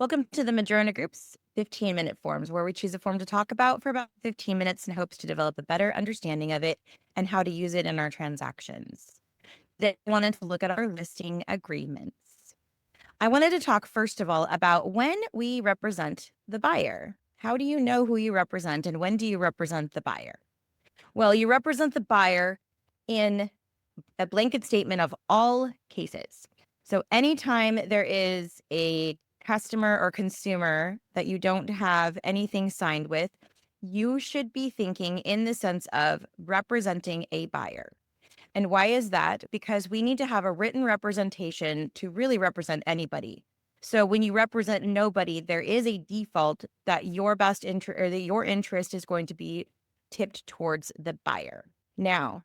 Welcome to the Madrona Group's 15-minute forms, where we choose a form to talk about for about 15 minutes in hopes to develop a better understanding of it and how to use it in our transactions. Today, I wanted to look at our listing agreements. I wanted to talk first of all about when we represent the buyer. How do you know who you represent and when do you represent the buyer? Well, you represent the buyer in a blanket statement of all cases. So anytime there is a customer or consumer that you don't have anything signed with, you should be thinking in the sense of representing a buyer. And why is that? Because we need to have a written representation to really represent anybody. So when you represent nobody, there is a default that your best interest or that your interest is going to be tipped towards the buyer. Now,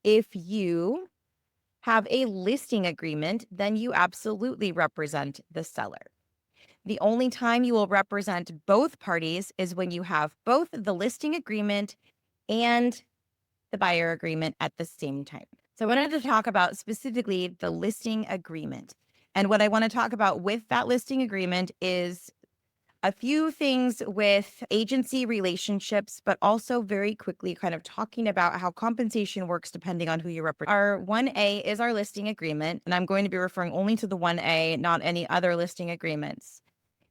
if you have a listing agreement, then you absolutely represent the seller. The only time you will represent both parties is when you have both the listing agreement and the buyer agreement at the same time. So I wanted to talk about specifically the listing agreement. And what I want to talk about with that listing agreement is a few things with agency relationships, but also very quickly kind of talking about how compensation works depending on who you represent. Our 1A is our listing agreement, and I'm going to be referring only to the 1A, not any other listing agreements.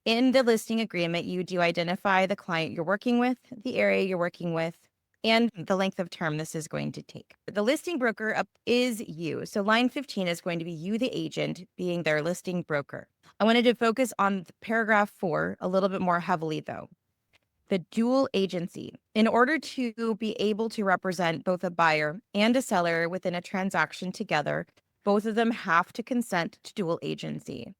In the listing agreement, you do identify the client you're working with, the area you're working with, and the length of term this is going to take. The listing broker is you. So line 15 is going to be you, the agent, being their listing broker. I wanted to focus on paragraph 4 a little bit more heavily, though. The dual agency. In order to be able to represent both a buyer and a seller within a transaction together, both of them have to consent to dual agency.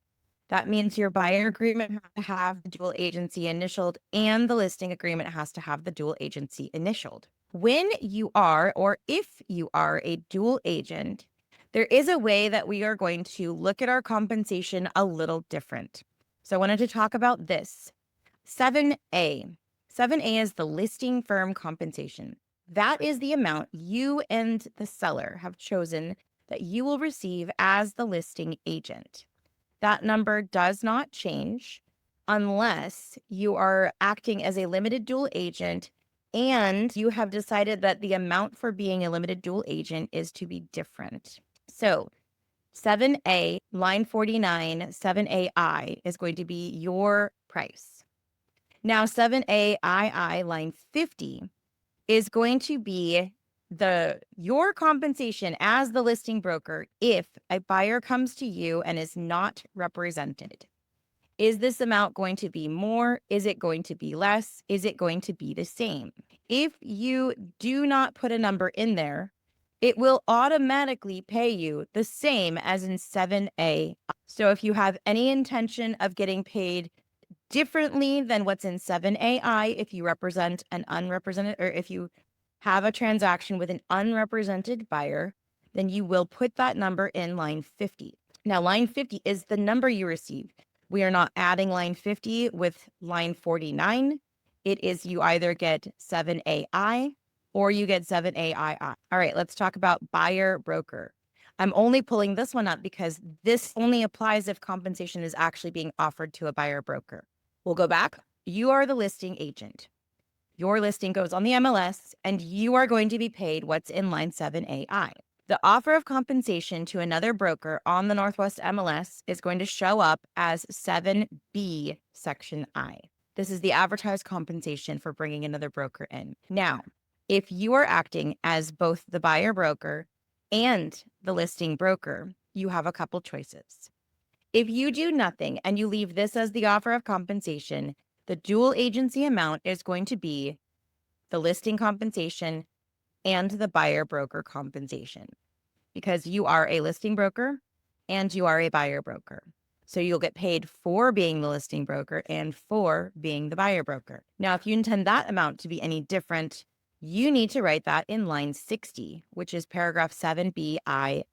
That means your buyer agreement has to have the dual agency initialed and the listing agreement has to have the dual agency initialed. When you are, or if you are a dual agent, there is a way that we are going to look at our compensation a little different. So I wanted to talk about this. 7A. 7A is the listing firm compensation. That is the amount you and the seller have chosen that you will receive as the listing agent. That number does not change unless you are acting as a limited dual agent and you have decided that the amount for being a limited dual agent is to be different. So 7A, line 49, 7AI is going to be your price. Now 7AII, line 50, is going to be your compensation as the listing broker if a buyer comes to you and is not represented. Is this amount going to be more? Is it going to be less? Is it going to be the same? If you do not put a number in there, it will automatically pay you the same as in 7A. So if you have any intention of getting paid differently than what's in 7AI, if you represent an unrepresented, or if you have a transaction with an unrepresented buyer, then you will put that number in line 50. Now, line 50 is the number you receive. We are not adding line 50 with line 49. It is you either get 7AI or you get 7AII. All right, let's talk about buyer broker. I'm only pulling this one up because this only applies if compensation is actually being offered to a buyer broker. We'll go back. You are the listing agent. Your listing goes on the MLS and you are going to be paid what's in line 7AI. The offer of compensation to another broker on the Northwest MLS is going to show up as 7B section I. This is the advertised compensation for bringing another broker in. Now, if you are acting as both the buyer broker and the listing broker, you have a couple choices. If you do nothing and you leave this as the offer of compensation, the dual agency amount is going to be the listing compensation and the buyer broker compensation because you are a listing broker and you are a buyer broker. So you'll get paid for being the listing broker and for being the buyer broker. Now, if you intend that amount to be any different, you need to write that in line 60, which is paragraph 7BII.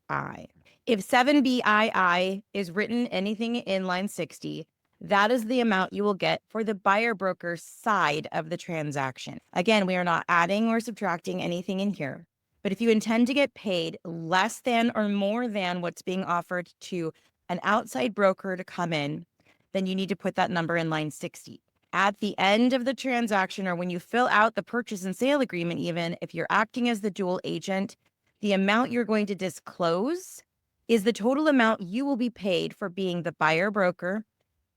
If 7BII is written anything in line 60, that is the amount you will get for the buyer broker side of the transaction. Again, we are not adding or subtracting anything in here. But if you intend to get paid less than or more than what's being offered to an outside broker to come in, then you need to put that number in line 60. At the end of the transaction, or when you fill out the purchase and sale agreement, even if you're acting as the dual agent, the amount you're going to disclose is the total amount you will be paid for being the buyer broker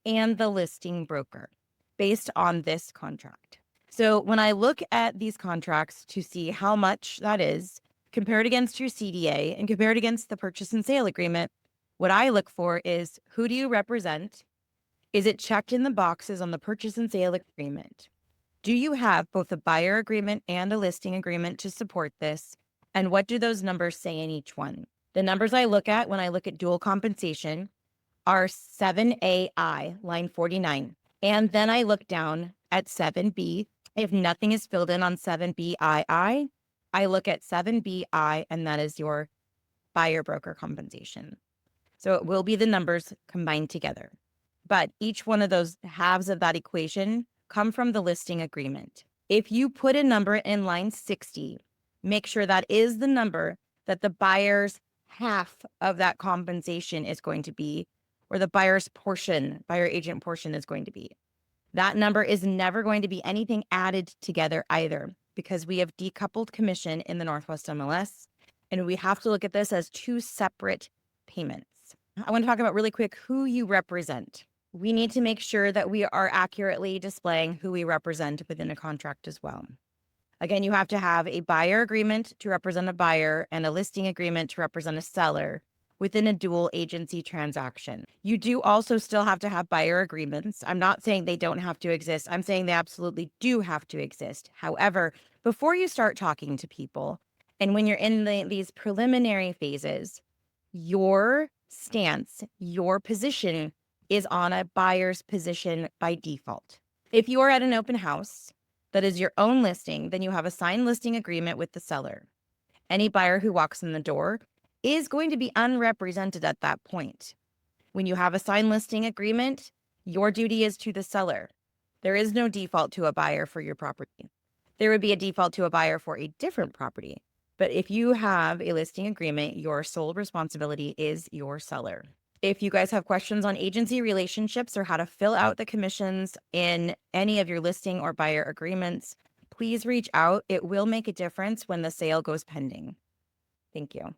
and the listing broker based on this contract. So when I look at these contracts to see how much that is, compared against your CDA and compared against the purchase and sale agreement, what I look for is, who do you represent? Is it checked in the boxes on the purchase and sale agreement? Do you have both a buyer agreement and a listing agreement to support this? And what do those numbers say in each one? The numbers I look at when I look at dual compensation are 7AI, line 49. And then I look down at 7B. If nothing is filled in on 7BII, I look at 7BI, and that is your buyer broker compensation. So it will be the numbers combined together. But each one of those halves of that equation come from the listing agreement. If you put a number in line 60, make sure that is the number that the buyer's half of that compensation is going to be, or the buyer's portion, buyer agent portion is going to be. That number is never going to be anything added together either, because we have decoupled commission in the Northwest MLS, and we have to look at this as two separate payments. I want to talk about really quick who you represent. We need to make sure that we are accurately displaying who we represent within a contract as well. Again, you have to have a buyer agreement to represent a buyer and a listing agreement to represent a seller within a dual agency transaction. You do also still have to have buyer agreements. I'm not saying they don't have to exist. I'm saying they absolutely do have to exist. However, before you start talking to people, and when you're in these preliminary phases, your stance, your position is on a buyer's position by default. If you are at an open house that is your own listing, then you have a signed listing agreement with the seller. Any buyer who walks in the door is going to be unrepresented at that point. When you have a signed listing agreement, your duty is to the seller. There is no default to a buyer for your property. There would be a default to a buyer for a different property. But if you have a listing agreement, your sole responsibility is your seller. If you guys have questions on agency relationships or how to fill out the commissions in any of your listing or buyer agreements, please reach out. It will make a difference when the sale goes pending. Thank you.